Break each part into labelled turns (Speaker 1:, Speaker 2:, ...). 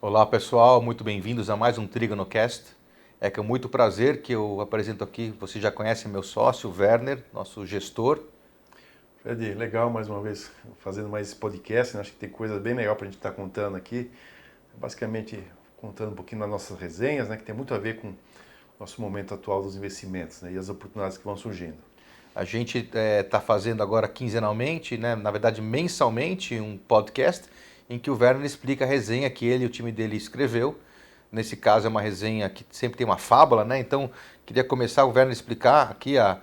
Speaker 1: Olá pessoal, muito bem-vindos a mais um TrígonoCast. É com muito prazer que eu apresento aqui, você já conhece meu sócio, Werner, nosso gestor.
Speaker 2: Fred, legal mais uma vez fazendo mais esse podcast, né? Acho que tem coisa bem legal para a gente estar contando aqui. Basicamente contando um pouquinho das nossas resenhas, né? Que tem muito a ver com o nosso momento atual dos investimentos, né? E as oportunidades que vão surgindo.
Speaker 1: A gente está fazendo agora quinzenalmente, né? Na verdade mensalmente, um podcast em que o Werner explica a resenha que ele e o time dele escreveu. Nesse caso é uma resenha que sempre tem uma fábula, né? Então queria começar o Werner explicar aqui a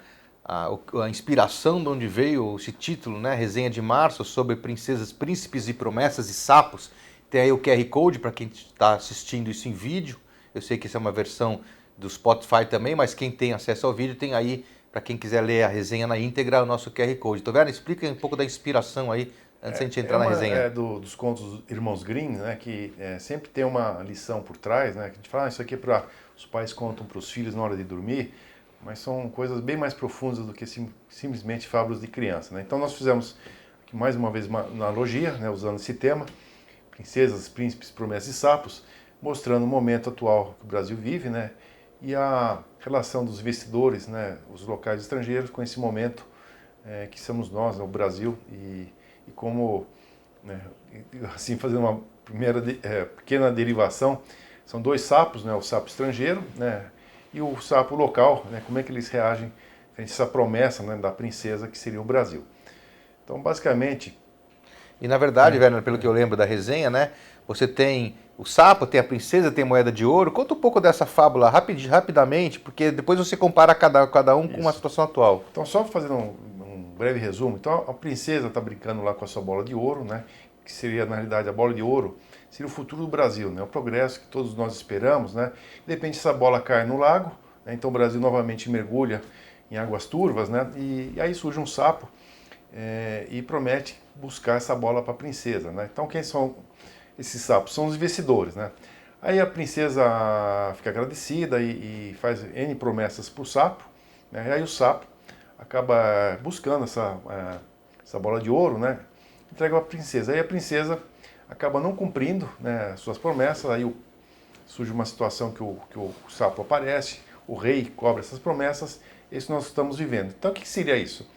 Speaker 1: inspiração de onde veio esse título, né? Resenha de março sobre princesas, príncipes e promessas e sapos. Tem aí o QR Code para quem está assistindo isso em vídeo. Eu sei que isso é uma versão do Spotify também, mas quem tem acesso ao vídeo tem aí, para quem quiser ler a resenha na íntegra, o nosso QR Code. Então, Vera, explica um pouco da inspiração aí, antes da gente entrar na resenha.
Speaker 2: Dos contos dos Irmãos Grimm, né? Que sempre tem uma lição por trás, né? Que a gente fala, isso aqui é para os pais contam para os filhos na hora de dormir, mas são coisas bem mais profundas do que simplesmente fábulas de criança, né? Então nós fizemos aqui mais uma vez uma analogia, né? Usando esse tema, princesas, príncipes, promessas e sapos, mostrando o momento atual que o Brasil vive, né? E a relação dos investidores, né? Os locais estrangeiros com esse momento que somos nós, né? O Brasil e como, né? Assim fazendo uma primeira pequena derivação, são dois sapos, né? O sapo estrangeiro, né? E o sapo local, né? Como é que eles reagem frente a essa promessa, né? Da princesa que seria o Brasil. Então, basicamente,
Speaker 1: E na verdade, Werner, pelo que eu lembro da resenha, né? Você tem o sapo, tem a princesa, tem a moeda de ouro. Conta um pouco dessa fábula rapidamente, porque depois você compara cada um com uma
Speaker 2: isso.
Speaker 1: situação atual.
Speaker 2: Então, só fazendo um breve resumo. Então, a princesa está brincando lá com a sua bola de ouro, né? Que seria, na realidade, a bola de ouro seria o futuro do Brasil, né? O progresso que todos nós esperamos, né? De repente, essa bola cai no lago, né? Então o Brasil novamente mergulha em águas turvas, né? E aí surge um sapo e promete buscar essa bola para a princesa, né? Então, quem são esses sapos? São os investidores, né? Aí a princesa fica agradecida e faz N promessas para o sapo, né? E aí o sapo acaba buscando essa bola de ouro, né? Entrega para a princesa. Aí a princesa acaba não cumprindo, né, suas promessas, aí surge uma situação que o sapo aparece, o rei cobra essas promessas, isso nós estamos vivendo. Então o que seria isso?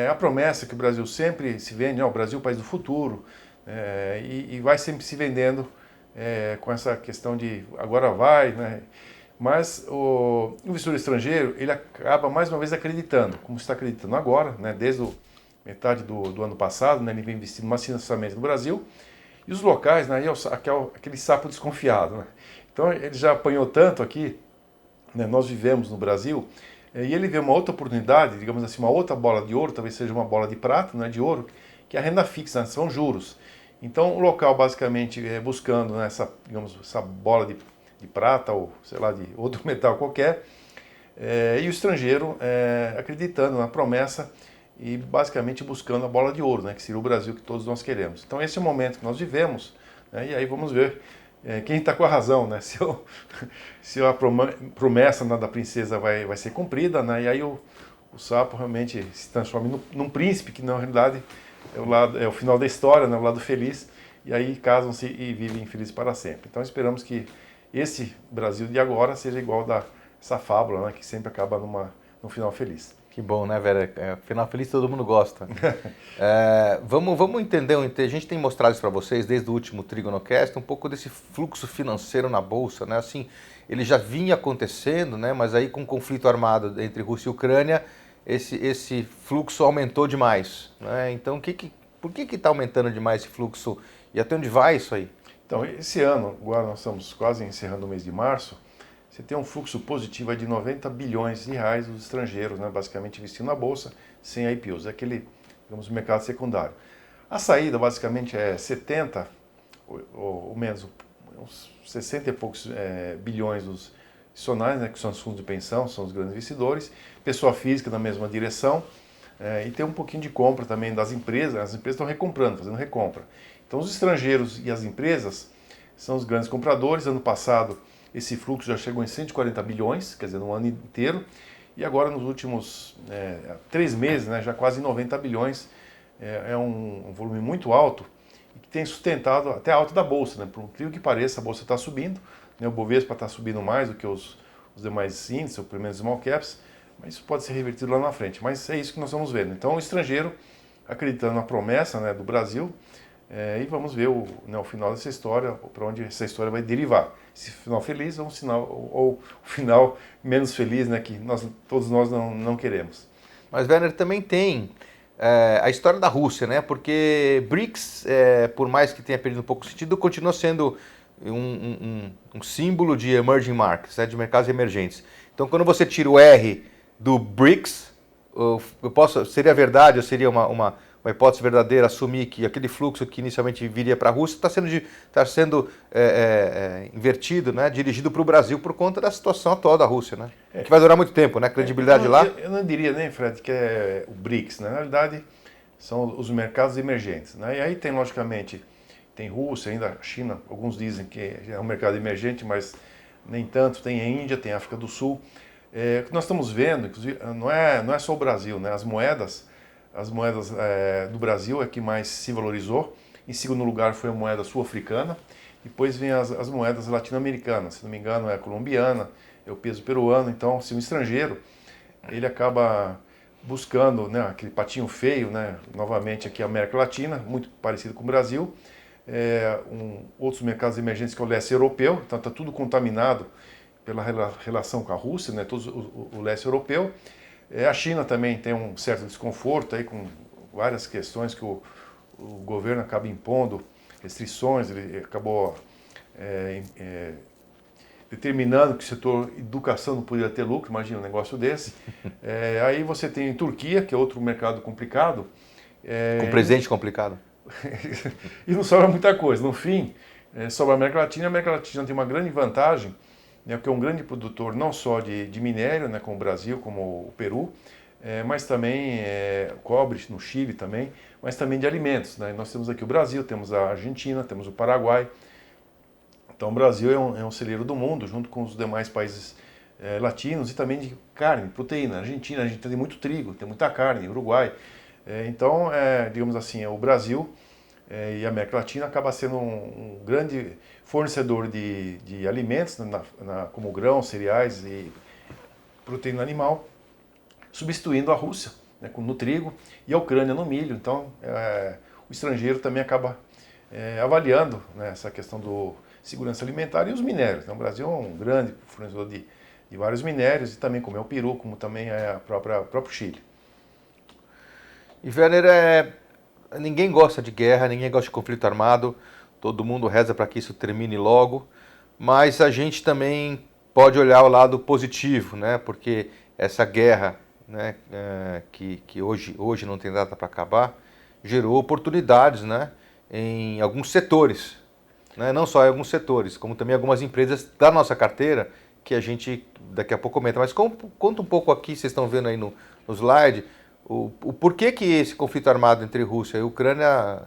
Speaker 2: A promessa que o Brasil sempre se vende, o Brasil é o país do futuro, e vai sempre se vendendo com essa questão de agora vai, né? Mas o investidor estrangeiro, ele acaba mais uma vez acreditando, como está acreditando agora, né? Desde metade do ano passado, né? Ele vem investindo maciçamente no Brasil, e os locais, né? Aquele sapo desconfiado, né? Então ele já apanhou tanto aqui, né? Nós vivemos no Brasil, e ele vê uma outra oportunidade, digamos assim, uma outra bola de ouro, talvez seja uma bola de prata, né, de ouro, que é a renda fixa, né, são juros. Então o local basicamente buscando, né, digamos, essa bola de prata ou sei lá, de outro metal qualquer, e o estrangeiro acreditando na promessa e basicamente buscando a bola de ouro, né, que seria o Brasil que todos nós queremos. Então esse é o momento que nós vivemos, né, e aí vamos ver quem está com a razão, né? Se a promessa, né, da princesa vai ser cumprida, né? E aí o sapo realmente se transforma num príncipe, que na realidade é o final da história, né? O lado feliz, e aí casam-se e vivem felizes para sempre. Então esperamos que esse Brasil de agora seja igual essa fábula, né? Que sempre acaba num final feliz.
Speaker 1: Que bom, né, Vera? Final feliz todo mundo gosta. Vamos entender, a gente tem mostrado isso para vocês desde o último TrigonoCast, um pouco desse fluxo financeiro na Bolsa, né? Assim, ele já vinha acontecendo, né? Mas aí com o conflito armado entre Rússia e Ucrânia, esse fluxo aumentou demais, né? Então, por que está aumentando demais esse fluxo e até onde vai isso aí?
Speaker 2: Então, esse ano, agora nós estamos quase encerrando o mês de março, você tem um fluxo positivo de 90 bilhões de reais dos estrangeiros, né, basicamente investindo na Bolsa, sem IPOs, é aquele, digamos, mercado secundário. A saída, basicamente, é 70, ou menos, uns 60 e poucos bilhões dos institucionais, né, que são os fundos de pensão, são os grandes investidores, pessoa física na mesma direção, e tem um pouquinho de compra também das empresas, as empresas estão recomprando, fazendo recompra. Então, os estrangeiros e as empresas são os grandes compradores. Ano passado, esse fluxo já chegou em 140 bilhões, quer dizer, no ano inteiro. E agora, nos últimos 3 meses, né, já quase 90 bilhões. É um volume muito alto. e que tem sustentado até a alta da Bolsa, né? Por incrível que pareça, a Bolsa está subindo, né? O Bovespa está subindo mais do que os demais índices, ou pelo menos small caps, mas isso pode ser revertido lá na frente. Mas é isso que nós estamos vendo. Então, o estrangeiro acreditando na promessa, né, do Brasil, e vamos ver o final dessa história, para onde essa história vai derivar. Se final feliz ou o final menos feliz, né, que todos nós não queremos.
Speaker 1: Mas, Werner, também tem a história da Rússia, né? Porque BRICS, por mais que tenha perdido um pouco o sentido, continua sendo um símbolo de emerging markets, né, de mercados emergentes. Então, quando você tira o R do BRICS, seria verdade, ou seria uma hipótese verdadeira, assumir que aquele fluxo que inicialmente viria para a Rússia está sendo invertido, né, dirigido para o Brasil por conta da situação atual da Rússia, né? Que vai durar muito tempo, né? A credibilidade lá.
Speaker 2: Eu não diria, né, Fred, que é o BRICS, né? Na realidade, são os mercados emergentes, né? E aí tem, logicamente, tem Rússia, ainda China, alguns dizem que é um mercado emergente, mas nem tanto. Tem a Índia, tem a África do Sul. O que nós estamos vendo, inclusive, não é só o Brasil, né? As moedas do Brasil é que mais se valorizou. Em segundo lugar foi a moeda sul-africana. Depois vem as moedas latino-americanas. Se não me engano, é a colombiana, é o peso peruano. Então, se um estrangeiro, ele acaba buscando, né, aquele patinho feio, né, novamente aqui a América Latina, muito parecido com o Brasil, outros mercados emergentes que é o leste europeu, então está tudo contaminado pela relação com a Rússia, né, o leste europeu. A China também tem um certo desconforto aí com várias questões que o governo acaba impondo, restrições, ele acabou determinando que o setor educação não poderia ter lucro, imagina um negócio desse. Aí você tem Turquia, que é outro mercado complicado.
Speaker 1: Com presente complicado.
Speaker 2: E não sobra muita coisa. No fim, sobra a América Latina. A América Latina tem uma grande vantagem, né, porque é um grande produtor não só de minério, né, como o Brasil, como o Peru, mas também cobre no Chile também, mas também de alimentos, né? Nós temos aqui o Brasil, temos a Argentina, temos o Paraguai. Então o Brasil é um celeiro do mundo, junto com os demais países latinos, e também de carne, proteína. A gente tem muito trigo, tem muita carne, Uruguai. Então, digamos assim, o Brasil e a América Latina acaba sendo um grande fornecedor de alimentos, como grãos, cereais e proteína animal, substituindo a Rússia, né, no trigo, e a Ucrânia no milho. Então, o estrangeiro também acaba avaliando, né, essa questão do segurança alimentar e os minérios. Então, o Brasil é um grande fornecedor de vários minérios, e também como é o Peru, como também é o próprio Chile.
Speaker 1: E, Werner, ninguém gosta de guerra, ninguém gosta de conflito armado, todo mundo reza para que isso termine logo, mas a gente também pode olhar o lado positivo, né? Porque essa guerra, né, que hoje não tem data para acabar, gerou oportunidades, né, em alguns setores, né? Não só em alguns setores, como também algumas empresas da nossa carteira, que a gente daqui a pouco comenta. Mas conta um pouco aqui, vocês estão vendo aí no slide, o porquê que esse conflito armado entre Rússia e Ucrânia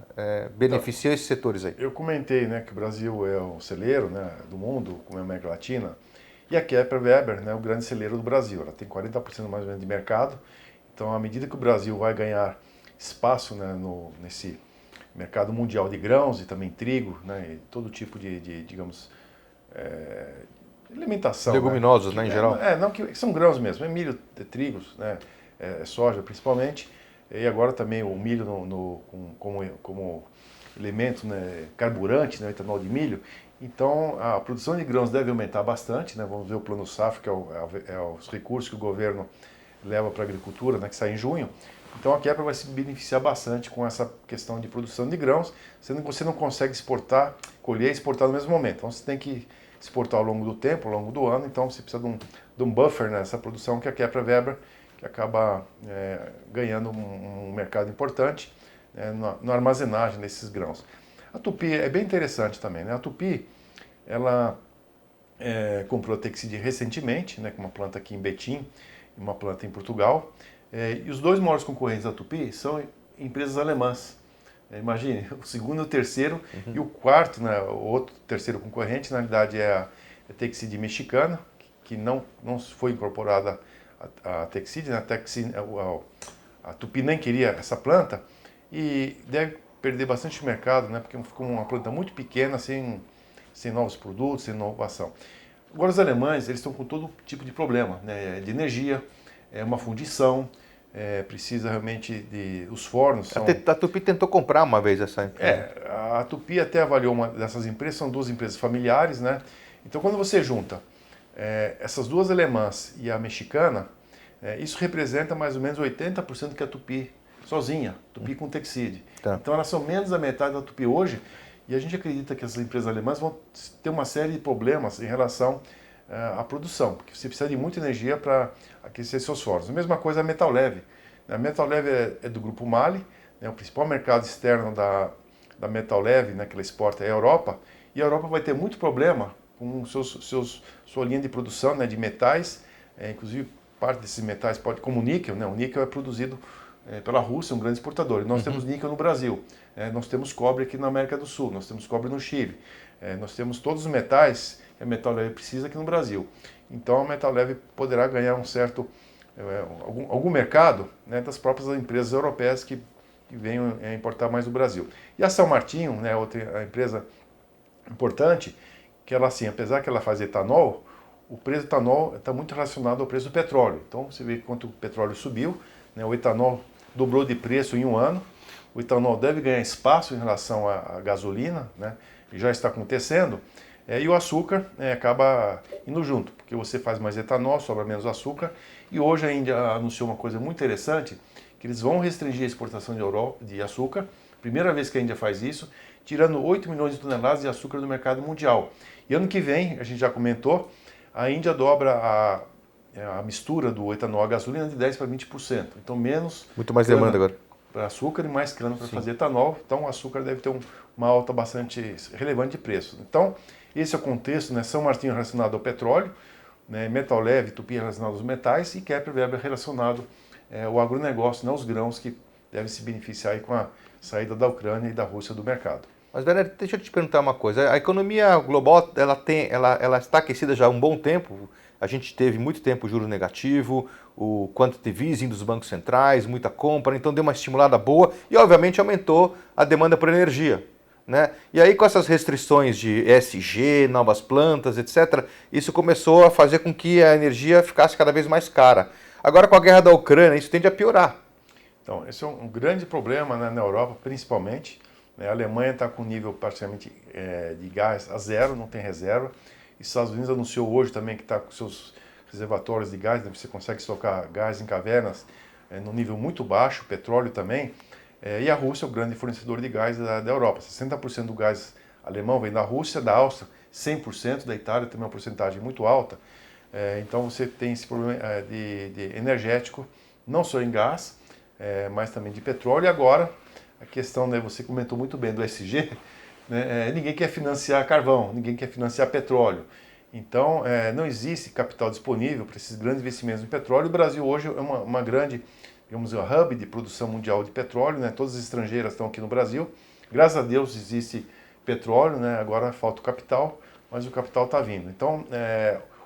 Speaker 1: beneficia esses setores aí?
Speaker 2: Eu comentei, né, que o Brasil é o celeiro, né, do mundo, como é a América Latina, e a Kepler Weber, né, o grande celeiro do Brasil. Ela tem 40% mais ou menos de mercado. Então, à medida que o Brasil vai ganhar espaço, né, nesse mercado mundial de grãos e também trigo, né, e todo tipo de digamos, alimentação.
Speaker 1: Leguminosos, né, em geral?
Speaker 2: Não, que são grãos mesmo, é milho, trigos, né, soja principalmente, e agora também o milho como elemento, né, carburante, né, etanol de milho. Então a produção de grãos deve aumentar bastante, né, vamos ver o Plano Safra, que é os recursos que o governo leva para a agricultura, né, que sai em junho. Então a Kepler vai se beneficiar bastante com essa questão de produção de grãos, sendo que você não consegue exportar, colher e exportar no mesmo momento. Então você tem que exportar ao longo do tempo, ao longo do ano, então você precisa de um buffer nessa produção, que a Kepler Weber, que acaba ganhando um mercado importante na armazenagem desses grãos. A Tupi é bem interessante também, né? A Tupi, ela comprou a Texide recentemente, né, com uma planta aqui em Betim e uma planta em Portugal. E os dois maiores concorrentes da Tupi são empresas alemãs. Imagine, o segundo e o terceiro, e o quarto, né, o outro terceiro concorrente, na realidade é a Texide mexicana, que não foi incorporada a Texide, né? A Tupi nem queria essa planta, e deve perder bastante mercado, né? Porque ficou uma planta muito pequena, sem novos produtos, sem inovação. Agora os alemães, eles estão com todo tipo de problema, né? De energia, uma fundição, precisa realmente de... Os fornos são...
Speaker 1: A Tupi tentou comprar uma vez essa empresa.
Speaker 2: A Tupi até avaliou uma dessas empresas, são duas empresas familiares, né? Então quando você junta essas duas alemãs e a mexicana, isso representa mais ou menos 80% que a Tupi sozinha, Tupi com Texide.
Speaker 1: Tá.
Speaker 2: Então elas são menos da metade da Tupi hoje, e a gente acredita que essas empresas alemãs vão ter uma série de problemas em relação à produção, porque você precisa de muita energia para aquecer seus fornos. A mesma coisa a Metal Leve. A Metal Leve é do grupo MAHLE, né? O principal mercado externo da Metal Leve, né, que ela exporta é a Europa, e a Europa vai ter muito problema com sua linha de produção, né, de metais, inclusive parte desses metais como o níquel, né? O níquel é produzido pela Rússia, um grande exportador. E nós temos níquel no Brasil, nós temos cobre aqui na América do Sul, nós temos cobre no Chile, nós temos todos os metais que a Metal Leve precisa aqui no Brasil. Então a Metal Leve poderá ganhar algum mercado, né, das próprias empresas europeias que venham importar mais do Brasil. E a São Martinho, né, outra empresa importante, que ela assim, apesar que ela faz etanol, o preço do etanol está muito relacionado ao preço do petróleo. Então você vê quanto o petróleo subiu, né, o etanol dobrou de preço em um ano, o etanol deve ganhar espaço em relação à gasolina, né, e já está acontecendo, e o açúcar acaba indo junto, porque você faz mais etanol, sobra menos açúcar, e hoje a Índia anunciou uma coisa muito interessante, que eles vão restringir a exportação de açúcar, primeira vez que a Índia faz isso, tirando 8 milhões de toneladas de açúcar do mercado mundial. E ano que vem, a gente já comentou, a Índia dobra a mistura do etanol à gasolina de 10% para 20%. Então menos...
Speaker 1: Muito mais demanda agora.
Speaker 2: Para açúcar e mais cana para fazer etanol. Então o açúcar deve ter uma alta bastante relevante de preço. Então esse é o contexto, né? São Martinho relacionado ao petróleo, né? Metal Leve, Tupi relacionado aos metais e Kepler Weber relacionado ao agronegócio, né? Os grãos que devem se beneficiar aí com a saída da Ucrânia e da Rússia do mercado.
Speaker 1: Mas, Werner, deixa eu te perguntar uma coisa. A economia global, ela está aquecida já há um bom tempo. A gente teve muito tempo juro negativo, o quantitative easing dos bancos centrais, muita compra, então deu uma estimulada boa e, obviamente, aumentou a demanda por energia, né? E aí, com essas restrições de ESG, novas plantas, etc., isso começou a fazer com que a energia ficasse cada vez mais cara. Agora, com a guerra da Ucrânia, isso tende a piorar.
Speaker 2: Então, esse é um grande problema, né, na Europa, principalmente. A Alemanha está com nível praticamente de gás a zero, não tem reserva. E os Estados Unidos anunciou hoje também que está com seus reservatórios de gás, né, você consegue estocar gás em cavernas no nível muito baixo, petróleo também. E a Rússia é o grande fornecedor de gás da Europa. 60% do gás alemão vem da Rússia, da Áustria, 100%, da Itália também é uma porcentagem muito alta. Então você tem esse problema de energético, não só em gás, mas também de petróleo. E agora, a questão, né, você comentou muito bem do ESG, né, ninguém quer financiar carvão, ninguém quer financiar petróleo. Então, não existe capital disponível para esses grandes investimentos em petróleo. O Brasil hoje é uma grande, digamos, um hub de produção mundial de petróleo, né, todas as estrangeiras estão aqui no Brasil. Graças a Deus existe petróleo, né, agora falta o capital, mas o capital está vindo. Então,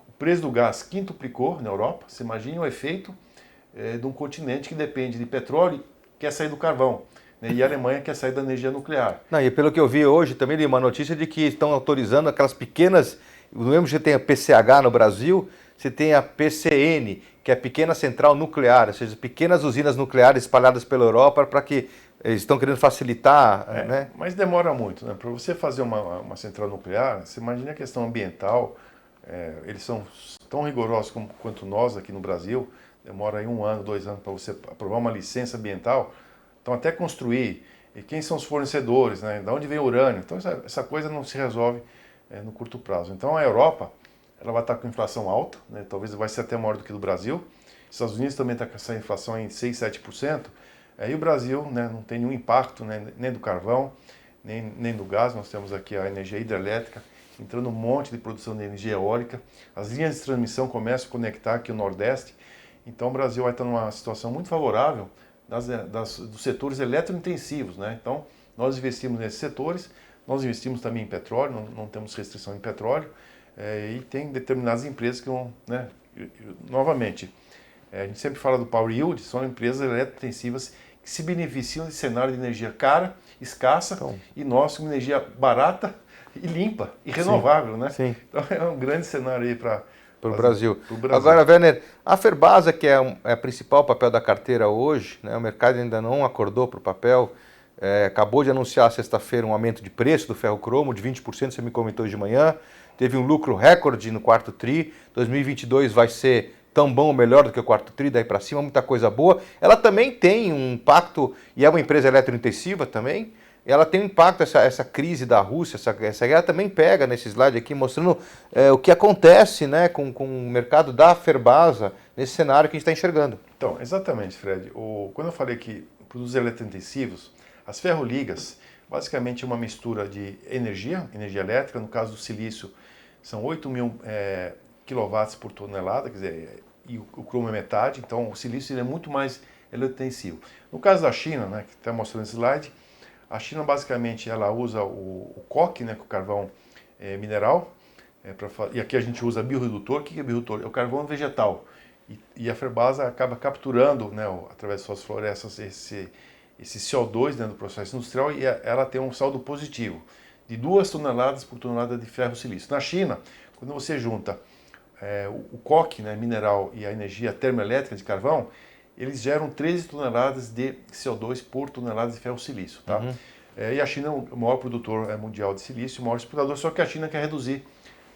Speaker 2: o preço do gás quintuplicou na Europa. Você imagina o efeito de um continente que depende de petróleo e quer sair do carvão. E a Alemanha quer sair da energia nuclear.
Speaker 1: Não, e pelo que eu vi hoje, também li uma notícia de que estão autorizando aquelas pequenas... No mesmo jeito que tem a PCH no Brasil, você tem a PCN, que é a Pequena Central Nuclear, ou seja, pequenas usinas nucleares espalhadas pela Europa para que eles estão querendo facilitar, né?
Speaker 2: Mas demora muito, né? Para você fazer uma central nuclear, você imagina a questão ambiental, eles são tão rigorosos quanto nós aqui no Brasil, demora aí 1 ano, 2 anos para você aprovar uma licença ambiental, então até construir, e quem são os fornecedores, né? De onde vem o urânio, então essa coisa não se resolve no curto prazo. Então a Europa, ela vai estar com inflação alta, né? Talvez vai ser até maior do que do Brasil. Os Estados Unidos também está com essa inflação em 6, 7%. E o Brasil, né, não tem nenhum impacto, né, nem do carvão, nem do gás. Nós temos aqui a energia hidrelétrica, entrando um monte de produção de energia eólica. As linhas de transmissão começam a conectar aqui o Nordeste. Então o Brasil vai estar numa situação muito favorável dos setores eletrointensivos, né? Então nós investimos nesses setores. Nós investimos também em petróleo, não temos restrição em petróleo, e tem determinadas empresas que vão, né, novamente, a gente sempre fala do Power Yield, são empresas eletrointensivas que que se beneficiam de cenário de energia cara, escassa, e nós com energia barata e limpa e renovável, né?
Speaker 1: Sim.
Speaker 2: Então é um grande cenário aí para
Speaker 1: o Brasil. Agora, Werner, a Ferbasa, que é o principal papel da carteira hoje, né, o mercado ainda não acordou para o papel, acabou de anunciar sexta-feira um aumento de preço do ferro cromo de 20%, você me comentou hoje de manhã, teve um lucro recorde no quarto tri, 2022 vai ser tão bom ou melhor do que o quarto tri, daí para cima, muita coisa boa. Ela também tem um impacto, e é uma empresa eletrointensiva também, ela tem um impacto, essa crise da Rússia, essa guerra também pega nesse slide aqui, mostrando o que acontece, né, com o mercado da Ferbasa nesse cenário que a gente está enxergando.
Speaker 2: Então, exatamente, Fred. Quando eu falei que produtos eletrointensivos, as ferroligas, basicamente é uma mistura de energia elétrica, no caso do silício, são 8.000 quilowatts por tonelada, quer dizer, e o cromo é metade, então o silício ele é muito mais eletrointensivo. No caso da China, né, que está mostrando esse slide, a China basicamente ela usa o coque, né, que é o carvão mineral, e aqui a gente usa bioredutor. O que é bioredutor? É o carvão vegetal. E a Ferbasa acaba capturando, né, através de suas florestas, esse CO2 dentro do processo industrial, e ela tem um saldo positivo de 2 toneladas por tonelada de ferro silício. Na China, quando você junta o coque, né, mineral, e a energia termoelétrica de carvão, eles geram 13 toneladas de CO2 por tonelada de ferro silício. Tá? E a China é o maior produtor mundial de silício, o maior exportador, só que a China quer reduzir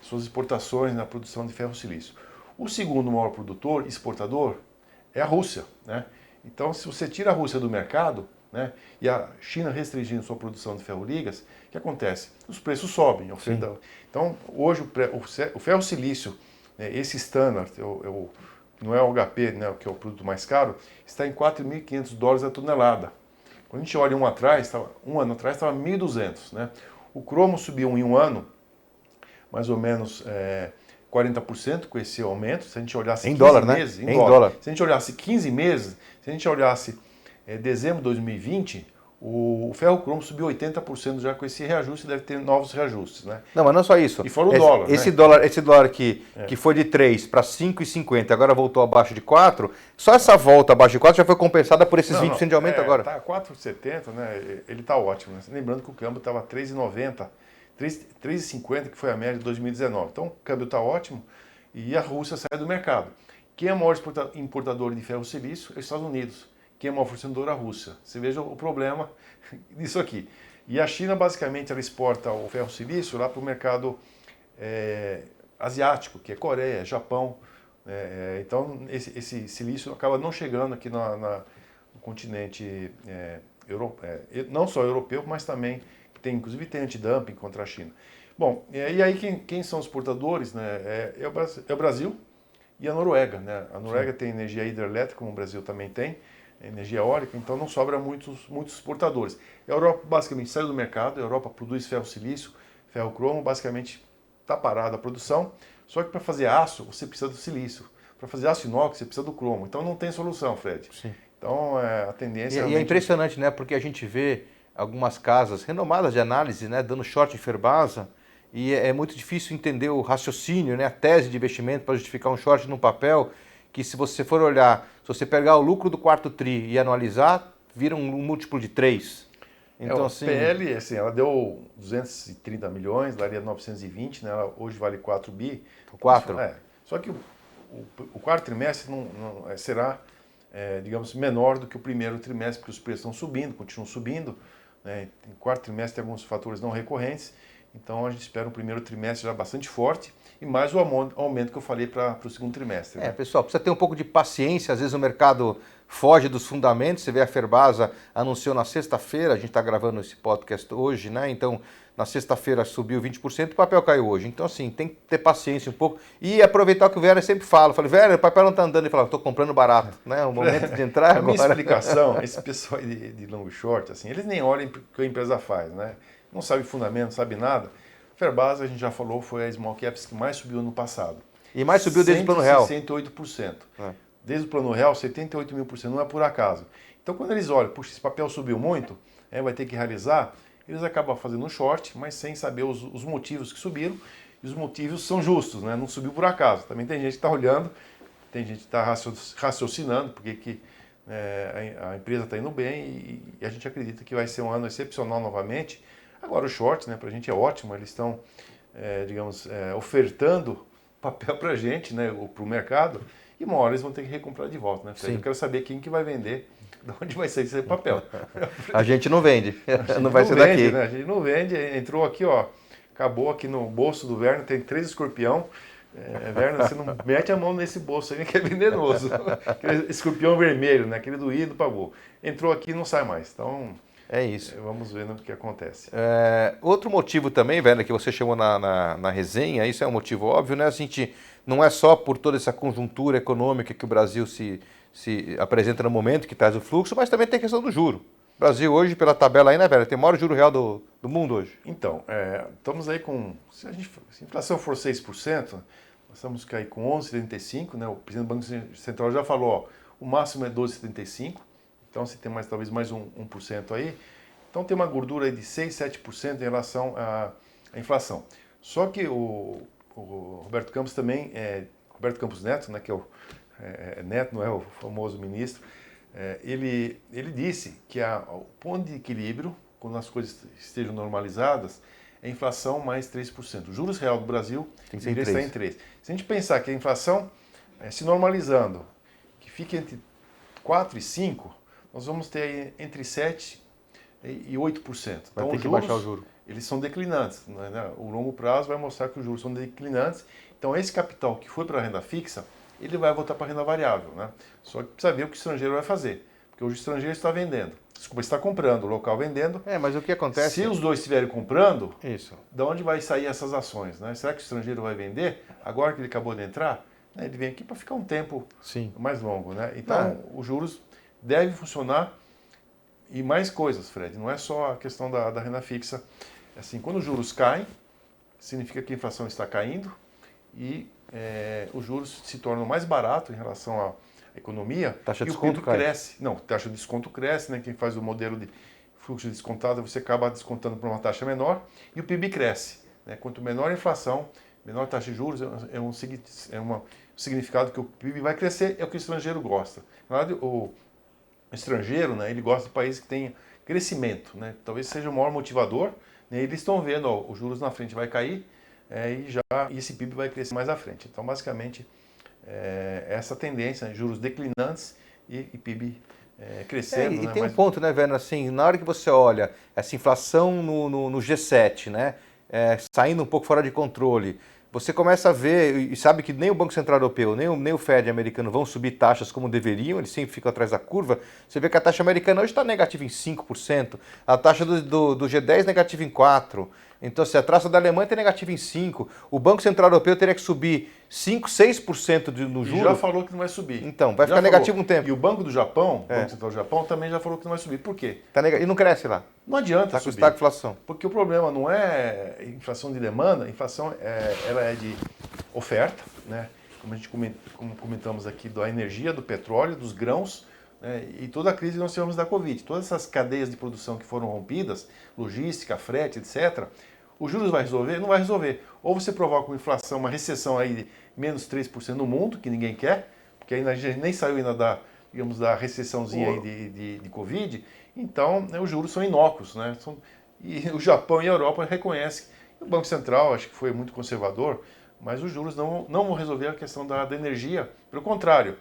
Speaker 2: suas exportações na produção de ferro silício. O segundo maior produtor, exportador, é a Rússia. Né? Então, se você tira a Rússia do mercado, né, e a China restringindo sua produção de ferroligas, o que acontece? Os preços sobem. Então, hoje o ferro silício, né, esse standard, não é o HP, né, que é o produto mais caro, está em $4.500 a tonelada. Quando a gente olha um ano atrás estava 1.200. Né? O cromo subiu em um ano, mais ou menos 40% com esse aumento. Se a gente olhasse 15
Speaker 1: dólar,
Speaker 2: meses,
Speaker 1: né? Em dólar.
Speaker 2: Se a gente olhasse 15 meses, se a gente olhasse dezembro de 2020, o ferro cromo subiu 80% já com esse reajuste, deve ter novos reajustes, né?
Speaker 1: Não, mas não só isso.
Speaker 2: E fora o dólar,
Speaker 1: esse
Speaker 2: né?
Speaker 1: dólar que foi de 3 para 5,50, agora voltou abaixo de 4, só essa volta abaixo de 4 já foi compensada por esses 20% de aumento agora.
Speaker 2: Tá 4,70, né? Ele tá ótimo, né? Lembrando que o câmbio estava 3,90, 3,50, que foi a média de 2019. Então o câmbio está ótimo e a Rússia sai do mercado. Quem é o maior importador de ferro silício é os Estados Unidos. Quem é o maior fornecedor? A Rússia. Você veja o problema disso aqui. E a China, basicamente, ela exporta o ferro silício lá para o mercado asiático, que é Coreia, Japão. Então, esse silício acaba não chegando aqui no continente não só europeu, mas também, inclusive tem antidumping contra a China. Bom, e aí quem são os exportadores? Né? É o Brasil e a Noruega. Né? A Noruega tem energia hidrelétrica, como o Brasil também tem, energia eólica, então não sobra muitos exportadores. A Europa basicamente saiu do mercado, a Europa produz ferro silício, ferro cromo, basicamente está parada a produção, só que para fazer aço você precisa do silício, para fazer aço inox você precisa do cromo, então não tem solução, Fred.
Speaker 1: Sim.
Speaker 2: Então a tendência...
Speaker 1: E é impressionante, né, porque a gente vê algumas casas renomadas de análise, né, dando short em Ferbasa, e é muito difícil entender o raciocínio, né, a tese de investimento para justificar um short no papel, que se você for olhar, se você pegar o lucro do quarto tri e anualizar, vira um múltiplo de 3. Então,
Speaker 2: assim, PL, assim, ela deu 230 milhões, daria 920, né? Ela hoje vale 4 bi.
Speaker 1: 4?
Speaker 2: Só que o quarto trimestre será, digamos, menor do que o primeiro trimestre, porque os preços estão subindo, continuam subindo. Né? No quarto trimestre tem alguns fatores não recorrentes, então a gente espera um primeiro trimestre já bastante forte, e mais o aumento que eu falei para o segundo trimestre. Né?
Speaker 1: Pessoal, precisa ter um pouco de paciência, às vezes o mercado foge dos fundamentos. Você vê a Ferbasa anunciou na sexta-feira, a gente está gravando esse podcast hoje, né? Então, na sexta-feira subiu 20%, o papel caiu hoje. Então, assim, tem que ter paciência um pouco e aproveitar o que o Werner sempre fala. Eu falei, Werner, o papel não está andando. Ele fala, estou comprando barato, né? O momento de entrar agora.
Speaker 2: A minha explicação, esse pessoal de long short, assim, eles nem olham o que a empresa faz, né? Não sabe fundamento, não sabe nada. Ferbasa, a gente já falou, foi a small caps que mais subiu no passado.
Speaker 1: E mais subiu desde o plano real.
Speaker 2: 68%. Desde o plano real, 78.000%, não é por acaso. Então, quando eles olham, puxa, esse papel subiu muito, vai ter que realizar, eles acabam fazendo um short, mas sem saber os motivos que subiram, e os motivos são justos, né? Não subiu por acaso. Também tem gente que está olhando, tem gente que está raciocinando, porque que a empresa está indo bem e a gente acredita que vai ser um ano excepcional novamente. Agora, os shorts, né, para a gente é ótimo, eles estão, digamos, ofertando papel para a gente, né, para o mercado, e uma hora eles vão ter que recomprar de volta, né, Fred? Eu quero saber quem que vai vender, de onde vai sair esse papel.
Speaker 1: A gente não vende, não vai ser
Speaker 2: vende,
Speaker 1: daqui.
Speaker 2: Né? A gente não vende, entrou aqui, ó, acabou aqui no bolso do Werner, tem 3 escorpião. Werner, você não mete a mão nesse bolso aí que é venenoso. Aquele escorpião vermelho, né? Aquele doído do pavor. Entrou aqui e não sai mais. Então,
Speaker 1: é isso.
Speaker 2: Vamos ver o que acontece.
Speaker 1: Outro motivo também, Werner, que você chamou na resenha, isso é um motivo óbvio, né? A gente não é só por toda essa conjuntura econômica que o Brasil se apresenta no momento, que traz o fluxo, mas também tem a questão do juro. O Brasil hoje, pela tabela aí, né, Werner, tem o maior juro real do mundo hoje.
Speaker 2: Então, estamos aí com... Se a inflação for 6%, nós estamos aí com 11,75%, né? O presidente do Banco Central já falou, ó, o máximo é 12,75%, então você tem talvez mais 1% aí. Então tem uma gordura aí de 6, 7% em relação à inflação. Só que o Roberto Campos também, Roberto Campos Neto, né, que é o Neto, não é o famoso ministro, ele disse que o ponto de equilíbrio, quando as coisas estejam normalizadas, é a inflação mais 3%. O juros real do Brasil deveria estar em 3%. Se a gente pensar que a inflação, se normalizando, que fique entre 4% e 5%, nós vamos ter aí entre 7% e 8%.
Speaker 1: Vai ter que baixar o juro.
Speaker 2: Eles são declinantes. Né? O longo prazo vai mostrar que os juros são declinantes. Então, esse capital que foi para a renda fixa, ele vai voltar para a renda variável. Né? Só que precisa ver o que o estrangeiro vai fazer. Porque hoje o estrangeiro está vendendo. Desculpa, está comprando, o local vendendo.
Speaker 1: Mas o que acontece...
Speaker 2: Se os dois estiverem comprando,
Speaker 1: isso.
Speaker 2: De onde vai sair essas ações? Né? Será que o estrangeiro vai vender? Agora que ele acabou de entrar, né? Ele vem aqui para ficar um tempo mais longo. Né? Então, os juros devem funcionar. E mais coisas, Fred, não é só a questão da renda fixa. Assim, quando os juros caem, significa que a inflação está caindo e os juros se tornam mais baratos em relação à economia.
Speaker 1: Taxa de
Speaker 2: e
Speaker 1: desconto
Speaker 2: o PIB cresce. Não, taxa de desconto cresce, né? Quem faz o modelo de fluxo descontado, você acaba descontando por uma taxa menor e o PIB cresce. Né? Quanto menor a inflação, menor taxa de juros, é um significado que o PIB vai crescer, é o que o estrangeiro gosta. Na verdade, o estrangeiro, né, ele gosta de países que tenham crescimento, né? Talvez seja o maior motivador. Né? Eles estão vendo, ó, os juros na frente vai cair e esse PIB vai crescer mais à frente. Então, basicamente, essa tendência, né? Juros declinantes e PIB crescendo.
Speaker 1: E tem um ponto, né, Werner, assim, na hora que você olha essa inflação no G7, né, saindo um pouco fora de controle, você começa a ver, e sabe que nem o Banco Central Europeu, nem o Fed americano vão subir taxas como deveriam, eles sempre ficam atrás da curva. Você vê que a taxa americana hoje está negativa em 5%, a taxa do G10 negativa em 4%. Então, se a taxa da Alemanha está negativa em 5%, o Banco Central Europeu teria que subir 5%, 6% no juro.
Speaker 2: E já falou que não vai subir.
Speaker 1: Então, vai ficar negativo um tempo.
Speaker 2: E o Banco do Japão, o Banco Central do Japão, também já falou que não vai subir. Por quê?
Speaker 1: E não cresce lá.
Speaker 2: Não adianta
Speaker 1: subir. Está com inflação.
Speaker 2: Porque o problema não é inflação de demanda, a inflação ela é de oferta, né? Como comentamos aqui, da energia, do petróleo, dos grãos, né? E toda a crise que nós tivemos da Covid. Todas essas cadeias de produção que foram rompidas, logística, frete, etc., os juros vai resolver? Não vai resolver. Ou você provoca uma inflação, uma recessão aí de menos 3% no mundo, que ninguém quer, porque ainda a gente nem saiu ainda da recessãozinha aí de Covid, então, né, os juros são inócuos, né? E o Japão e a Europa reconhecem. O Banco Central, acho que foi muito conservador, mas os juros não vão resolver a questão da energia. Pelo contrário,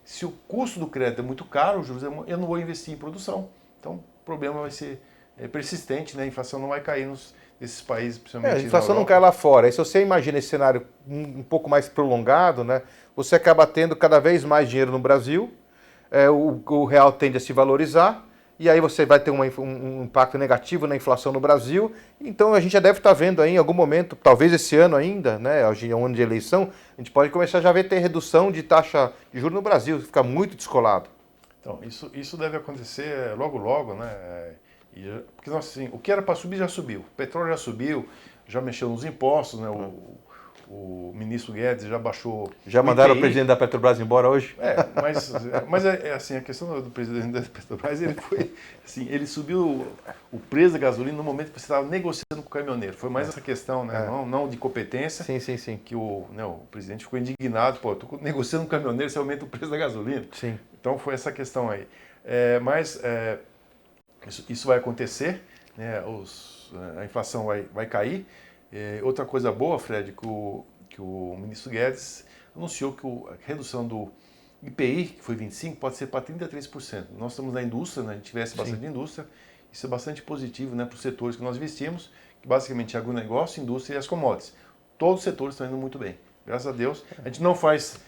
Speaker 2: se o custo do crédito é muito caro, os juros eu não vou investir em produção. Então, o problema vai ser persistente, né? A inflação não vai cair nesses países, principalmente.
Speaker 1: A inflação não cai lá fora. E se você imagina esse cenário um pouco mais prolongado, né? Você acaba tendo cada vez mais dinheiro no Brasil, o real tende a se valorizar, e aí você vai ter um impacto negativo na inflação no Brasil. Então a gente já deve estar vendo aí em algum momento, talvez esse ano ainda, né, hoje é um ano de eleição, a gente pode começar já a ver ter redução de taxa de juros no Brasil, ficar muito descolado.
Speaker 2: Então, isso deve acontecer logo, logo, né? Porque assim, o que era para subir já subiu, o petróleo já subiu, já mexeu nos impostos, né? o ministro Guedes já baixou...
Speaker 1: Já mandaram o presidente da Petrobras embora hoje?
Speaker 2: Mas assim, a questão do presidente da Petrobras, ele foi assim, ele subiu o preço da gasolina no momento que você estava negociando com o caminhoneiro. Foi mais essa questão, né? Não de competência.
Speaker 1: Sim.
Speaker 2: Que o presidente ficou indignado. Pô, eu estou negociando com o caminhoneiro, você aumenta o preço da gasolina.
Speaker 1: Sim.
Speaker 2: Então foi essa questão aí. Isso vai acontecer, né? A inflação vai cair. Outra coisa boa, Fred, que o ministro Guedes anunciou que a redução do IPI, que foi 25%, pode ser para 33%. Nós estamos na indústria, né? A gente investe bastante em indústria, isso é bastante positivo, né, para os setores que nós investimos, que basicamente é agronegócio, indústria e as commodities. Todos os setores estão indo muito bem, graças a Deus. A gente não faz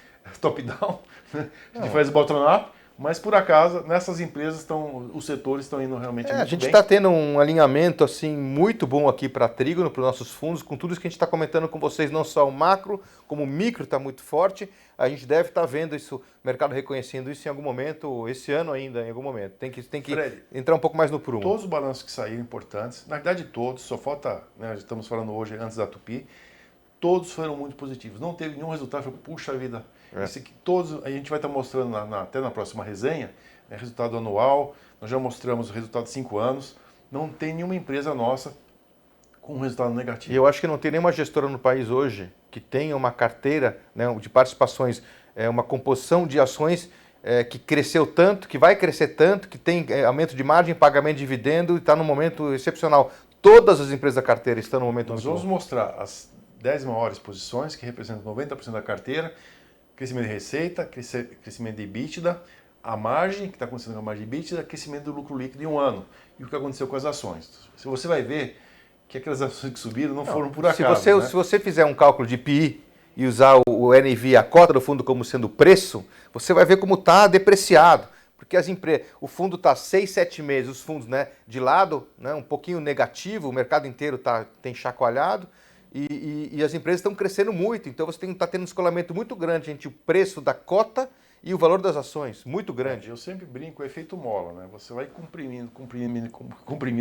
Speaker 2: top-down, né? A gente faz bottom-up, mas por acaso nessas empresas os setores estão indo realmente muito bem.
Speaker 1: A gente está tendo um alinhamento assim muito bom aqui para Trígono, para os nossos fundos, com tudo isso que a gente está comentando com vocês, não só o macro, como o micro está muito forte. A gente deve estar vendo isso, o mercado reconhecendo isso em algum momento, esse ano ainda, em algum momento. Tem que Fred, entrar um pouco mais no prumo.
Speaker 2: Todos os balanços que saíram importantes, na verdade todos, só falta, né, estamos falando hoje antes da Tupi, todos foram muito positivos. Não teve nenhum resultado, foi, puxa vida, esse aqui, todos, a gente vai estar mostrando até na próxima resenha, né, resultado anual, nós já mostramos o resultado de 5 anos, não tem nenhuma empresa nossa com um resultado negativo.
Speaker 1: E eu acho que não tem nenhuma gestora no país hoje que tenha uma carteira, né, de participações, uma composição de ações que cresceu tanto, que vai crescer tanto, que tem aumento de margem, pagamento de dividendo e está num momento excepcional. Todas as empresas da carteira estão no momento muito bom.
Speaker 2: Nós vamos mostrar as 10 maiores posições, que representam 90% da carteira, crescimento de receita, crescimento de EBITDA, a margem, que está acontecendo com a margem de EBITDA, crescimento do lucro líquido em um ano. E o que aconteceu com as ações. Se você vai ver que aquelas ações que subiram não foram por acaso.
Speaker 1: Se você fizer um cálculo de PI e usar o NAV, a cota do fundo, como sendo preço, você vai ver como está depreciado. Porque o fundo está 6, 7 meses, os fundos, né, de lado, né, um pouquinho negativo, o mercado inteiro tem chacoalhado e as empresas estão crescendo muito. Então você está tendo um descolamento muito grande entre o preço da cota e o valor das ações, muito grande.
Speaker 2: Eu sempre brinco, é efeito mola, né? Você vai comprimindo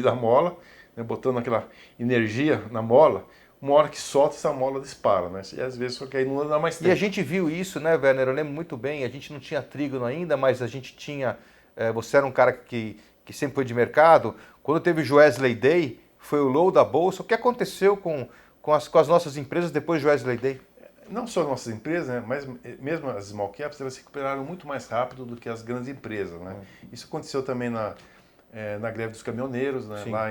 Speaker 2: a mola, né? Botando aquela energia na mola, uma hora que solta, essa mola dispara, né? E às vezes só que aí não dá mais tempo.
Speaker 1: E a gente viu isso, né, Werner? Eu lembro muito bem, a gente não tinha Trígono ainda, mas a gente tinha... você era um cara que sempre foi de mercado. Quando teve o Joesley Day, foi o low da Bolsa. O que aconteceu com as nossas empresas depois do Joesley Day?
Speaker 2: Não só as nossas empresas, né, mas mesmo as small caps, elas se recuperaram muito mais rápido do que as grandes empresas, né? Isso aconteceu também na greve dos caminhoneiros, né, lá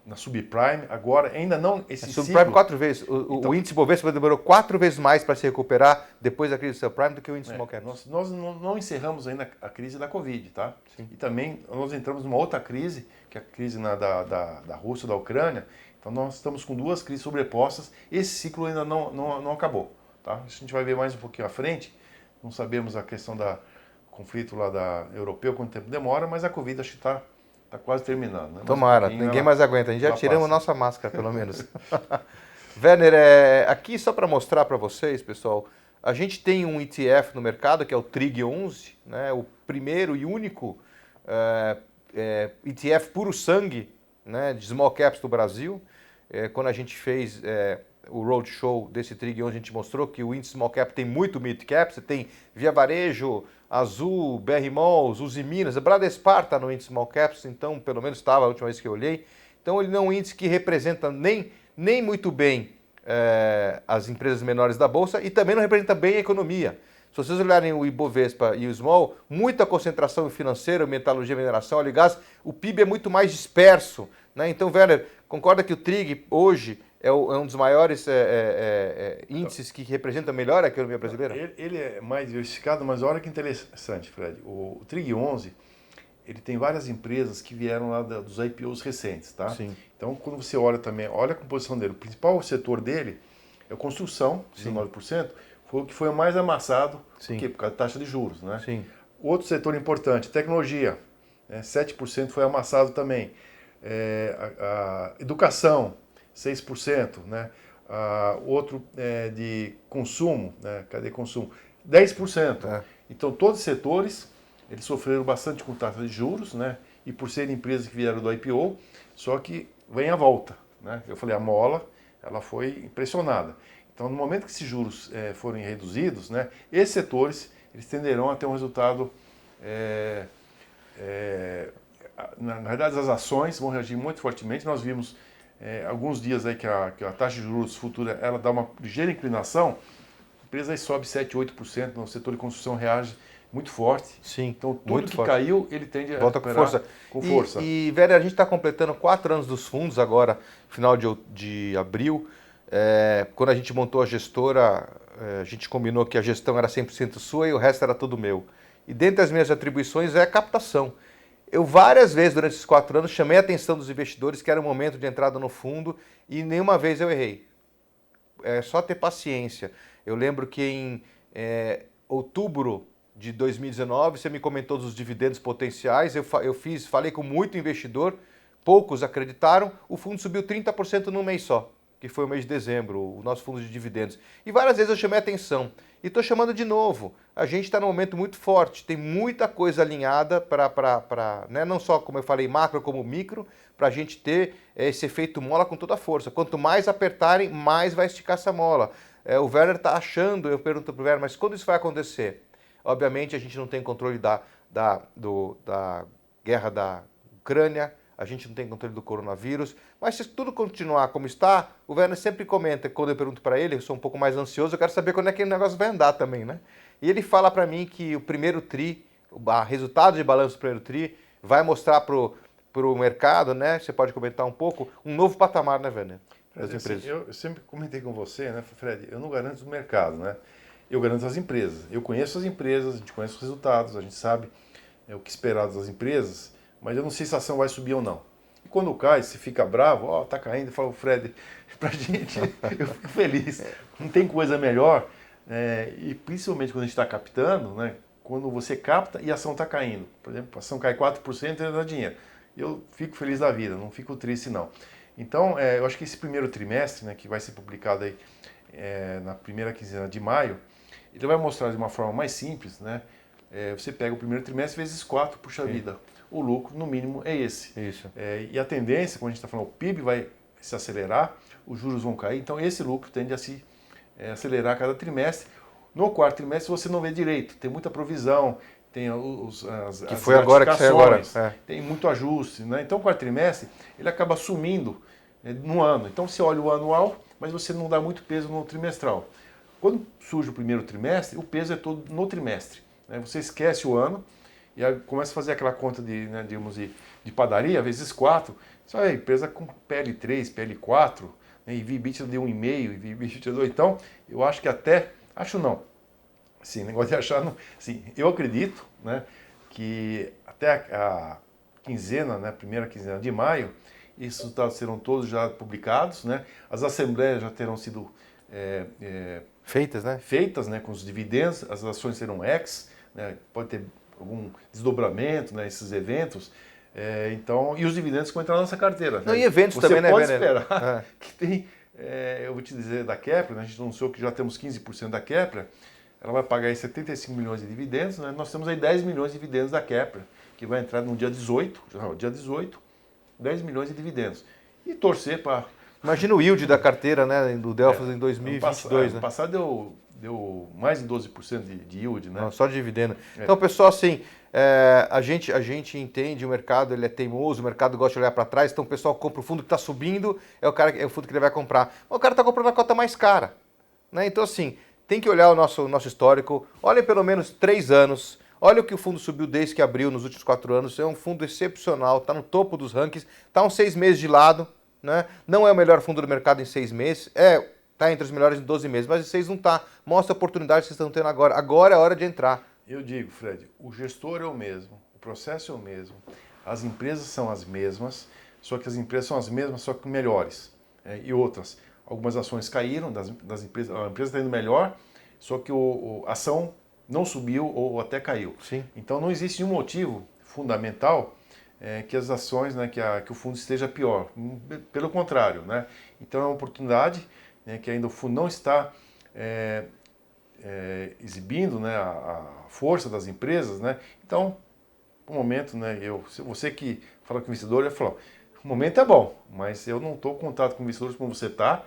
Speaker 2: na subprime. Agora, ainda não... Esse
Speaker 1: subprime 4 vezes. O índice Bovespa demorou 4 vezes mais para se recuperar depois da crise do subprime do que o índice small cap.
Speaker 2: Nós não encerramos ainda a crise da Covid, tá? Sim. E também nós entramos numa outra crise, que é a crise da Rússia, da Ucrânia. Então nós estamos com 2 crises sobrepostas. Esse ciclo ainda não acabou, tá? Isso a gente vai ver mais um pouquinho à frente. Não sabemos a questão do conflito lá europeu, quanto tempo demora, mas a Covid acho que está quase terminando. Né?
Speaker 1: Tomara, ninguém mais aguenta. A gente já tiramos nossa máscara, pelo menos. Werner, aqui só para mostrar para vocês, pessoal, a gente tem um ETF no mercado, que é o TRIG11, né? O primeiro e único ETF puro sangue, né, de small caps do Brasil. Quando a gente fez o roadshow desse TRIG11, a gente mostrou que o índice small cap tem muito mid cap. Você tem Via Varejo, Azul, BR Malls, Uzi Minas, a Bradespar está no índice small caps, então pelo menos estava a última vez que eu olhei. Então ele não é um índice que representa nem muito bem as empresas menores da Bolsa e também não representa bem a economia. Se vocês olharem o Ibovespa e o Small, muita concentração financeira, metalurgia, mineração, óleo e gás, o PIB é muito mais disperso, né? Então, Werner, concorda que o TRIG hoje é um dos maiores índices que representa melhor a economia brasileira?
Speaker 2: Ele é mais diversificado, mas olha que interessante, Fred. O TRIG11, ele tem várias empresas que vieram lá dos IPOs recentes, tá?
Speaker 1: Sim.
Speaker 2: Então, quando você olha também, olha a composição dele. O principal setor dele é a construção, 19%, foi o que foi o mais amassado, por quê? Por causa da taxa de juros, né?
Speaker 1: Sim.
Speaker 2: Outro setor importante, tecnologia, né? 7% foi amassado também. A educação, 6%, né? Outro de consumo, né? Cadê consumo? 10%. Então, todos os setores, eles sofreram bastante com taxa de juros, né? E por serem empresas que vieram do IPO, só que vem a volta, né? Eu falei, a mola, ela foi pressionada. Então, no momento que esses juros forem reduzidos, né, esses setores eles tenderão a ter um resultado. Na verdade, as ações vão reagir muito fortemente. Nós vimos alguns dias aí que a taxa de juros futura ela dá uma ligeira inclinação, a empresa aí sobe 7, 8%, no setor de construção reage muito forte.
Speaker 1: Sim,
Speaker 2: então, tudo
Speaker 1: muito
Speaker 2: que
Speaker 1: forte.
Speaker 2: caiu, ele tende a
Speaker 1: volta com força. E
Speaker 2: Vera,
Speaker 1: a gente está completando 4 anos dos fundos agora, final de abril. Quando a gente montou a gestora, a gente combinou que a gestão era 100% sua e o resto era tudo meu. E dentre as minhas atribuições é a captação. Eu várias vezes durante esses 4 anos chamei a atenção dos investidores que era o momento de entrada no fundo e nenhuma vez eu errei. É só ter paciência. Eu lembro que em outubro de 2019 você me comentou dos dividendos potenciais, falei com muito investidor, poucos acreditaram, o fundo subiu 30% num mês só, que foi o mês de dezembro, o nosso fundo de dividendos. E várias vezes eu chamei a atenção. E estou chamando de novo. A gente está num momento muito forte, tem muita coisa alinhada para né, não só, como eu falei, macro como micro, para a gente ter esse efeito mola com toda a força. Quanto mais apertarem, mais vai esticar essa mola. O Werner está achando, eu pergunto para o Werner, mas quando isso vai acontecer? Obviamente a gente não tem controle da guerra da Ucrânia, a gente não tem controle do coronavírus, mas se tudo continuar como está, o Werner sempre comenta, quando eu pergunto para ele, eu sou um pouco mais ansioso, eu quero saber quando é que o negócio vai andar também, né? E ele fala para mim que o primeiro TRI, o resultado de balanço do primeiro TRI, vai mostrar para o mercado, né? Você pode comentar um pouco, um novo patamar, né, Werner? Das empresas.
Speaker 2: Assim, eu sempre comentei com você, né, Fred, eu não garanto o mercado, né? Eu garanto as empresas. Eu conheço as empresas, a gente conhece os resultados, a gente sabe o que esperar das empresas, mas eu não sei se a ação vai subir ou não. E quando cai, você fica bravo, ó, tá caindo, fala, Fred, pra gente, eu fico feliz. Não tem coisa melhor, e principalmente quando a gente está captando, né, quando você capta e a ação está caindo. Por exemplo, a ação cai 4% e dá dinheiro. Eu fico feliz da vida, não fico triste não. Então, eu acho que esse primeiro trimestre, né, que vai ser publicado aí na primeira quinzena de maio, ele vai mostrar de uma forma mais simples, né? Você pega o primeiro trimestre vezes 4, puxa
Speaker 1: Sim.
Speaker 2: vida. O lucro, no mínimo, é esse.
Speaker 1: Isso.
Speaker 2: E a tendência, quando a gente está falando, o PIB vai se acelerar, os juros vão cair, então esse lucro tende a se acelerar a cada trimestre. No quarto trimestre você não vê direito, tem muita provisão, tem as
Speaker 1: foi agora que saiu agora.
Speaker 2: Tem muito ajuste, né? Então o quarto trimestre ele acaba sumindo no ano. Então você olha o anual, mas você não dá muito peso no trimestral. Quando surge o primeiro trimestre, o peso é todo no trimestre. Né? Você esquece o ano e aí começa a fazer aquela conta de padaria, vezes 4. Só a empresa com PL3, PL4, né? E EBITDA de 1,5, e EBITDA de 2. Então, eu acho que acho não. Assim, negócio de achar, não, assim, eu acredito, né, que até a quinzena, né, primeira quinzena de maio, esses resultados serão todos já publicados, né? As assembleias já terão sido feitas, né, com os dividendos, as ações serão ex, né, pode ter algum desdobramento, né, esses eventos, então, e os dividendos vão entrar na nossa carteira.
Speaker 1: Não,
Speaker 2: né?
Speaker 1: e eventos também, né,
Speaker 2: Você pode esperar que tem, eu vou te dizer, da Kepler, né, a gente anunciou que já temos 15% da Kepler, ela vai pagar aí 75 milhões de dividendos, né? Nós temos aí 10 milhões de dividendos da Kepler, que vai entrar no dia 18, 10 milhões de dividendos. E torcer para...
Speaker 1: Imagina o yield da carteira, né, do Delphos em 2022, né?
Speaker 2: No passado deu mais de 12% de yield, né?
Speaker 1: Não, só de dividendo. Então, pessoal, assim, a gente entende, o mercado ele é teimoso, o mercado gosta de olhar para trás, então o pessoal compra o fundo que está subindo, é o fundo que ele vai comprar. Mas o cara está comprando a cota mais cara, né? Então, assim, tem que olhar o nosso histórico, olha pelo menos 3 anos, olha o que o fundo subiu desde que abriu nos últimos 4 anos, é um fundo excepcional, está no topo dos rankings, está uns 6 meses de lado, né? Não é o melhor fundo do mercado em 6 meses, está entre os melhores em 12 meses, mas em 6 não está. Mostra a oportunidade que vocês estão tendo agora. Agora é a hora de entrar.
Speaker 2: Eu digo, Fred, o gestor é o mesmo, o processo é o mesmo, as empresas são as mesmas, só que as empresas são as mesmas, só que melhores. E outras, algumas ações caíram das empresas, a empresa está indo melhor, só que a ação não subiu ou até caiu.
Speaker 1: Sim.
Speaker 2: Então não existe nenhum motivo fundamental que as ações, né, que o fundo esteja pior. Pelo contrário, né? Então é uma oportunidade, né, que ainda o fundo não está exibindo, né, a força das empresas, né? Então, o momento, né, você que fala com o investidor, ele falou, o momento é bom, mas eu não estou em contato com investidores como você está,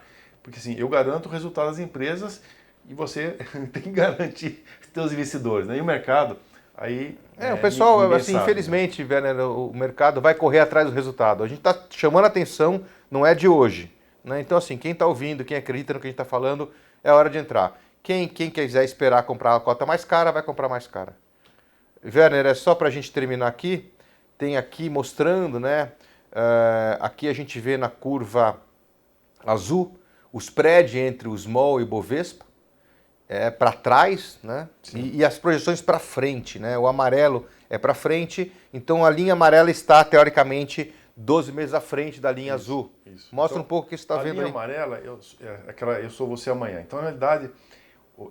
Speaker 2: Porque assim, eu garanto o resultado das empresas e você tem que garantir os seus investidores, né? E o mercado, aí
Speaker 1: O pessoal,
Speaker 2: ninguém
Speaker 1: assim,
Speaker 2: sabe,
Speaker 1: infelizmente, Werner, o mercado vai correr atrás do resultado. A gente está chamando a atenção, não é de hoje. Né? Então, assim, quem está ouvindo, quem acredita no que a gente está falando, é hora de entrar. Quem quiser esperar comprar a cota mais cara, vai comprar mais cara. Werner, é só para a gente terminar aqui. Tem aqui mostrando, né? Aqui a gente vê na curva azul o spread entre o Small e o Bovespa. Para trás, né? E as projeções para frente, né? O amarelo é para frente, então a linha amarela está, teoricamente, 12 meses à frente da linha azul.
Speaker 2: Isso.
Speaker 1: Mostra
Speaker 2: Então,
Speaker 1: um pouco o que você está vendo aí.
Speaker 2: A linha amarela é aquela eu sou você amanhã. Então, na realidade,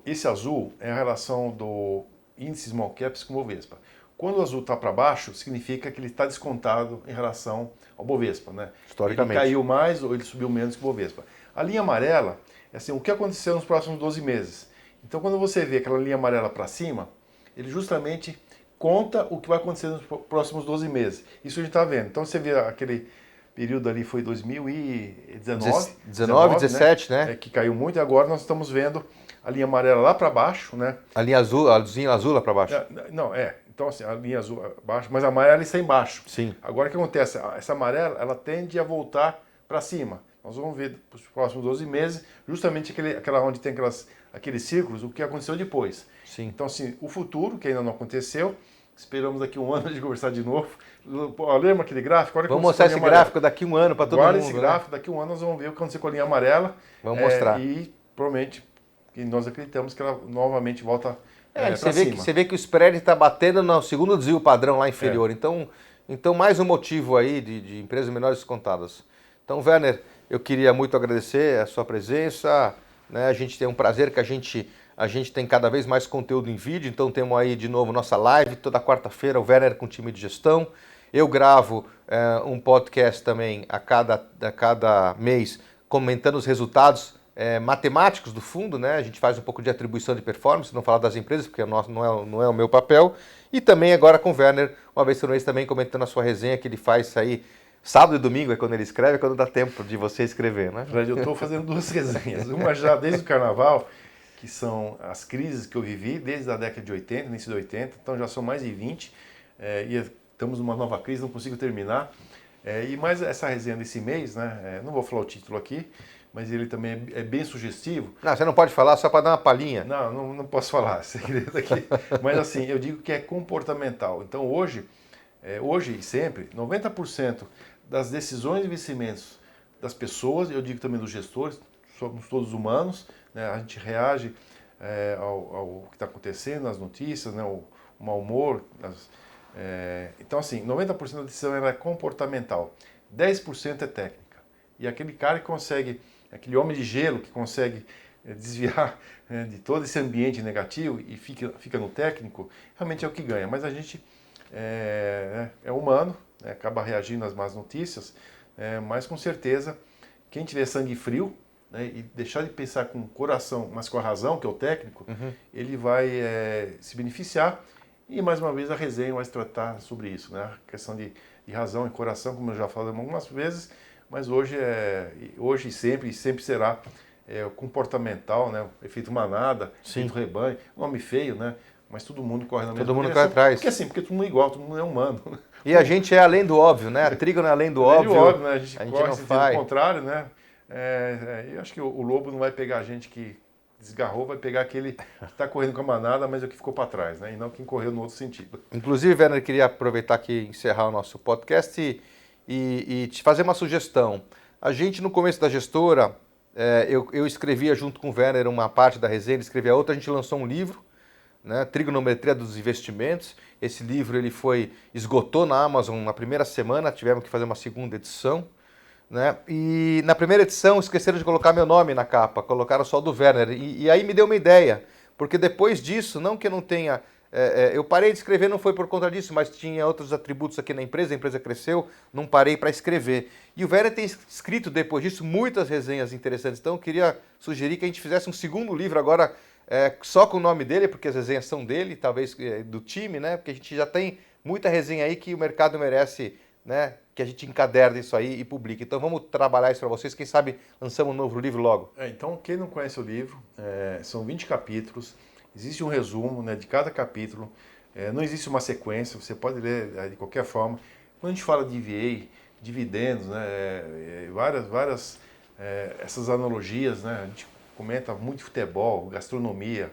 Speaker 2: esse azul é a relação do índice Small Caps com o Bovespa. Quando o azul está para baixo, significa que ele está descontado em relação ao Bovespa, né?
Speaker 1: Historicamente.
Speaker 2: Ele caiu mais ou ele subiu menos que o Bovespa. A linha amarela é assim, o que aconteceu nos próximos 12 meses. Então, quando você vê aquela linha amarela para cima, ele justamente conta o que vai acontecer nos próximos 12 meses. Isso a gente está vendo. Então, você vê aquele período ali, foi 2019.
Speaker 1: 19, 17, né?
Speaker 2: Que caiu muito, e agora nós estamos vendo a linha amarela lá para baixo, né?
Speaker 1: A linha azul, a luzinha azul lá para baixo.
Speaker 2: Então, assim, a linha azul abaixo, mas a amarela está embaixo.
Speaker 1: Sim.
Speaker 2: Agora, o que acontece? Essa amarela, ela tende a voltar para cima. Nós vamos ver nos próximos 12 meses, justamente aquela onde tem aqueles círculos, o que aconteceu depois.
Speaker 1: Sim.
Speaker 2: Então, assim, o futuro, que ainda não aconteceu, esperamos daqui um ano de conversar de novo. Lembra aquele gráfico?
Speaker 1: Vamos mostrar esse gráfico daqui um ano para todo mundo.
Speaker 2: Guarda esse gráfico, daqui um ano nós vamos ver o que aconteceu com a linha amarela.
Speaker 1: Vamos mostrar.
Speaker 2: E provavelmente nós acreditamos que ela novamente volta para
Speaker 1: cima. Você vê que o spread está batendo no segundo desvio padrão lá inferior. Então, mais um motivo aí de empresas menores descontadas. Então, Werner, eu queria muito agradecer a sua presença. Né? A gente tem um prazer que a gente tem cada vez mais conteúdo em vídeo. Então, temos aí de novo nossa live toda quarta-feira, o Werner com time de gestão. Eu gravo um podcast também a cada mês comentando os resultados matemáticos do fundo, né? A gente faz um pouco de atribuição de performance, não falar das empresas, porque não é o meu papel. E também agora com o Werner, uma vez por mês também comentando a sua resenha que ele faz aí sábado e domingo, é quando ele escreve, é quando dá tempo de você escrever, né?
Speaker 2: Fred, eu estou fazendo duas resenhas. Uma já desde o carnaval, que são as crises que eu vivi desde a década de 80, início de 80, então já são mais de 20, e estamos numa nova crise, não consigo terminar. E mais essa resenha desse mês, né? Não vou falar o título aqui, mas ele também é bem sugestivo.
Speaker 1: Não, você não pode falar só para dar uma palhinha.
Speaker 2: Não posso falar, segredo aqui. Mas assim, eu digo que é comportamental. Então hoje e sempre, 90% das decisões de investimentos das pessoas, eu digo também dos gestores, somos todos humanos, né? A gente reage ao que está acontecendo, nas notícias, né? O mau humor. Então assim, 90% da decisão é comportamental, 10% é técnica. E aquele cara que consegue, aquele homem de gelo que consegue desviar de todo esse ambiente negativo e fica no técnico, realmente é o que ganha. Mas a gente é humano, né? Acaba reagindo às más notícias, mas com certeza, quem tiver sangue frio, né, e deixar de pensar com o coração, mas com a razão, que é o técnico, ele vai se beneficiar. E mais uma vez a resenha vai se tratar sobre isso, né? A questão de razão e coração, como eu já falei algumas vezes, mas hoje e sempre será comportamental, né? Efeito manada, efeito rebanho, nome feio, né? Mas todo mundo corre na mesma direção.
Speaker 1: Todo mundo corre atrás.
Speaker 2: Porque todo mundo é igual, todo mundo é humano.
Speaker 1: E a gente é além do óbvio, né? A trigo não é além do óbvio.
Speaker 2: Né? A gente corre no sentido contrário, né? Eu acho que o lobo não vai pegar a gente que desgarrou, vai pegar aquele que está correndo com a manada, mas é o que ficou para trás, né? E não quem correu no outro sentido.
Speaker 1: Inclusive, Werner, queria aproveitar aqui, encerrar o nosso podcast e te fazer uma sugestão. A gente, no começo da gestora, eu escrevia junto com o Werner uma parte da resenha, ele escrevia outra, a gente lançou um livro, né, Trigonometria dos Investimentos. Esse livro ele esgotou na Amazon na primeira semana, tivemos que fazer uma segunda edição. Né? E na primeira edição esqueceram de colocar meu nome na capa, colocaram só o do Werner. E aí me deu uma ideia, porque depois disso, não que eu não tenha... eu parei de escrever, não foi por conta disso, mas tinha outros atributos aqui na empresa, a empresa cresceu, não parei para escrever. E o Werner tem escrito depois disso muitas resenhas interessantes, então eu queria sugerir que a gente fizesse um segundo livro agora, só com o nome dele, porque as resenhas são dele, talvez do time, né? Porque a gente já tem muita resenha aí que o mercado merece né, que a gente encaderna isso aí e publica. Então vamos trabalhar isso para vocês. Quem sabe lançamos um novo livro logo.
Speaker 2: Então, quem não conhece o livro, são 20 capítulos, existe um resumo, né, de cada capítulo, não existe uma sequência, você pode ler de qualquer forma. Quando a gente fala de EVA, dividendos, né, várias essas analogias, né, a gente comenta muito futebol, gastronomia,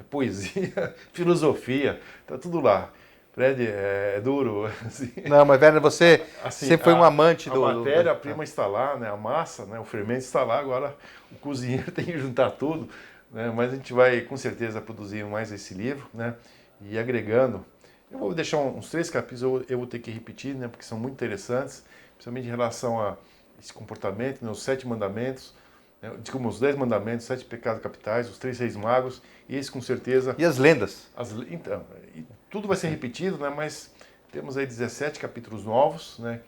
Speaker 2: poesia, filosofia, tá tudo lá. Fred, é duro. Assim.
Speaker 1: Não, mas Werner, você
Speaker 2: Assim,
Speaker 1: sempre foi um amante
Speaker 2: a
Speaker 1: do...
Speaker 2: matéria-prima está lá, né? A massa, né? O fermento está lá, agora o cozinheiro tem que juntar tudo, né? Mas a gente vai com certeza produzir mais esse livro, né? E agregando. Eu vou deixar uns 3 capítulos, eu vou ter que repetir, né? Porque são muito interessantes, principalmente em relação a esse comportamento, né? Os 7 mandamentos, né? Desculpa, os 10 mandamentos, 7 pecados capitais, os 3 reis magos, e esse com certeza...
Speaker 1: E as lendas?
Speaker 2: Então, tudo vai ser repetido, né? Mas temos aí 17 capítulos novos, né?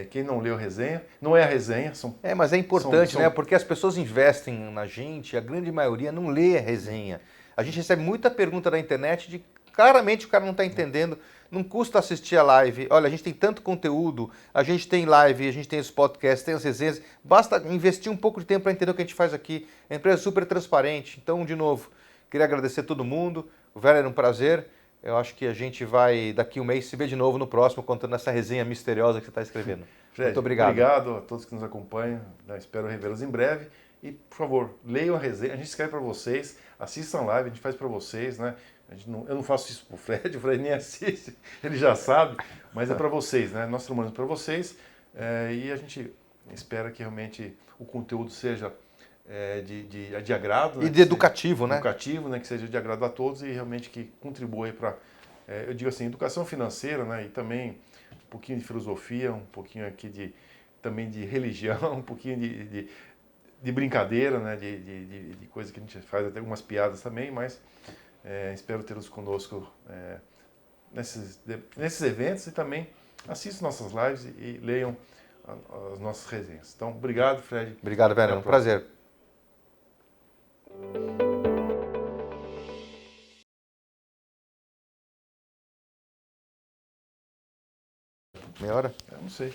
Speaker 2: Quem não leu a resenha, não é a resenha, são...
Speaker 1: Mas é importante, né? Porque as pessoas investem na gente, a grande maioria não lê a resenha. A gente recebe muita pergunta na internet de claramente o cara não está entendendo, não custa assistir a live. Olha, a gente tem tanto conteúdo, a gente tem live, a gente tem os podcasts, tem as resenhas, basta investir um pouco de tempo para entender o que a gente faz aqui. A empresa é super transparente. Então, de novo, queria agradecer a todo mundo. O Werner, era um prazer. Eu acho que a gente vai, daqui um mês, se ver de novo no próximo, contando essa resenha misteriosa que você está escrevendo.
Speaker 2: Fred,
Speaker 1: muito obrigado.
Speaker 2: Obrigado a todos que nos acompanham. Né? Espero revê-los em breve. E, por favor, leiam a resenha. A gente escreve para vocês, assistam live, a gente faz para vocês. Né? Eu não faço isso para o Fred nem assiste, ele já sabe. Mas é para vocês, né? Nós trabalhamos para vocês. E a gente espera que realmente o conteúdo seja de agrado.
Speaker 1: E
Speaker 2: né?
Speaker 1: de educativo, né?
Speaker 2: Educativo, né? Que seja de agrado a todos e realmente que contribua para, eu digo assim, educação financeira, né? E também um pouquinho de filosofia, um pouquinho aqui também de religião, um pouquinho de brincadeira, né? De coisa que a gente faz, até algumas piadas também, mas espero tê-los conosco nesses eventos e também assistam nossas lives e leiam as nossas resenhas. Então, obrigado, Fred.
Speaker 1: Obrigado, Werner. Um prazer. Meia hora?
Speaker 2: Eu não sei.